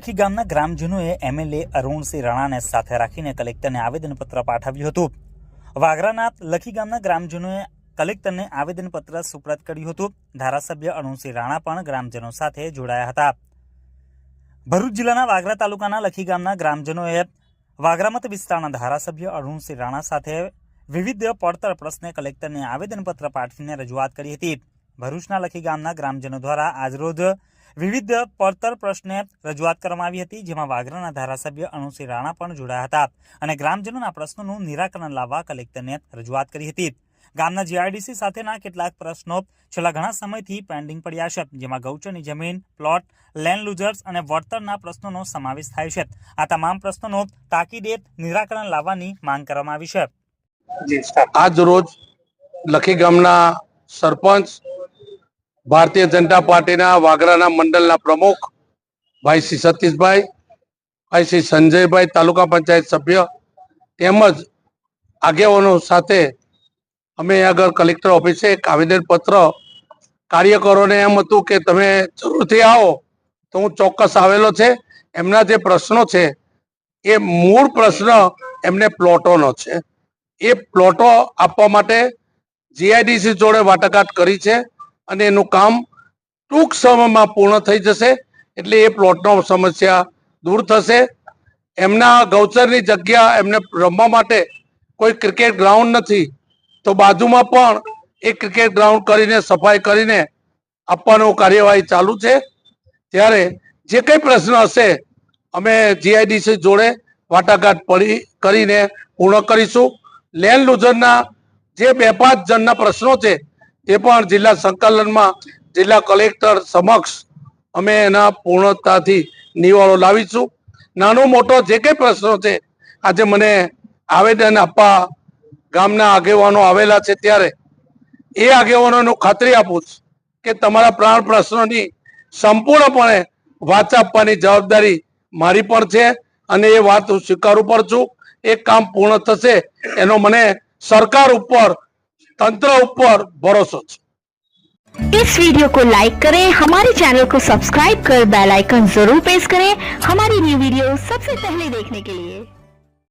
લખી ગામના ગ્રામજનોએ એમએલએ અરુણસિંહ રાણાને સાથે રાખીને કલેક્ટરને આવેદનપત્ર પાઠવ્યું હતું। વાગરાના લખી ગામના ગ્રામજનોએ કલેક્ટરને આવેદનપત્ર સુપ્રત કર્યું હતું। ધારાસભ્ય અરુણસિંહ રાણા પણ ગ્રામજનો સાથે જોડાયા હતા। ભરૂચ જિલ્લાના વાગરા તાલુકાના લખી ગામના ગ્રામજનોએ વાગરા મત વિસ્તારના ધારાસભ્ય અરુણસિંહ રાણા સાથે વિવિધ પડતર પ્રશ્ને કલેક્ટરને આવેદનપત્ર પાઠવીને રજૂઆત કરી હતી। ભરૂચના લખી ગામના ગ્રામજનો દ્વારા આજરોજ વિવિધ પડતર પ્રશ્ને રજૂઆત કરવામાં આવી હતી, જેમાં વાગરાના ધારાસભ્ય અરુણસિંહ રાણા પણ જોડાયા હતા અને ગ્રામજનોના પ્રશ્નોનું નિરાકરણ લાવવા કલેક્ટરને રજૂઆત કરી હતી। ગામના જીઆઈડીસી સાથેના કેટલાક પ્રશ્નો છેલ્લા ઘણા સમયથી પેન્ડિંગ પડ્યા છે, જેમાં ગૌચરની જમીન, પ્લોટ, લેન્ડ લૂઝર્સ અને વળતરના પ્રશ્નોનો સમાવેશ થાય છે। આ તમામ પ્રશ્નોનો તાકીદે નિરાકરણ લાવવાની માંગ કરવામાં આવી છે। આજ રોજ લખી ગામના સરપંચ, ભારતીય જનતા પાર્ટીના વાગરાના મંડળના પ્રમુખ ભાઈ શ્રી સતીશભાઈ, ભાઈ શ્રી સંજયભાઈ, તાલુકા પંચાયત સભ્ય તેમજ આગેવાનો સાથે અમે આગળ કલેક્ટર ઓફિસે એક આવેદનપત્ર કાર્યકરોને એમ હતું કે તમે જરૂરથી આવો, તો હું ચોક્કસ આવેલો છે। એમના જે પ્રશ્નો છે એ મૂળ પ્રશ્ન એમને પ્લોટોનો છે। એ પ્લોટો આપવા માટે જીઆઈડીસી જોડે વાટાઘાટ કરી છે અને એનું કામ ટૂંક સમયમાં પૂર્ણ થઈ જશે, એટલે એ પ્લોટનો સમસ્યા દૂર થશે। એમના ગૌચરની જગ્યા એમને રમવા માટે કોઈ ક્રિકેટ ગ્રાઉન્ડ નથી, તો બાજુમાં પણ એ ક્રિકેટ ગ્રાઉન્ડ કરીને સફાઈ કરીને આપવાનું કાર્યવાહી ચાલુ છે। ત્યારે જે કંઈ પ્રશ્ન હશે અમે જીઆઈડીસી જોડે વાટાઘાટ કરીને પૂર્ણ કરીશું। લેન્ડ લૂઝરના જે 2-5 જણના પ્રશ્નો છે એ પણ જિલ્લા સંકલનમાં જિલ્લા કલેક્ટર સમક્ષ અમે એના પૂર્ણતાથી નિવાળો લાવીશું। નાનો મોટો જે કંઈ પ્રશ્નો છે આજે મને આવેદન આપવા ગામના આગેવાનો આવેલા છે, ત્યારે એ આગેવાનોને ખાતરી આપું છું કે તમારા પ્રાણ પ્રશ્નોની સંપૂર્ણપણે વાચા આપવાની જવાબદારી મારી પણ છે અને એ વાત હું સ્વીકારું પણ છું। એ કામ પૂર્ણ થશે એનો મને सरकार ऊपर, तंत्र ऊपर भरोसा है। इस वीडियो को लाइक करें, हमारे चैनल को सब्सक्राइब कर बेल आइकन जरूर प्रेस करें हमारी न्यू वीडियो सबसे पहले देखने के लिए।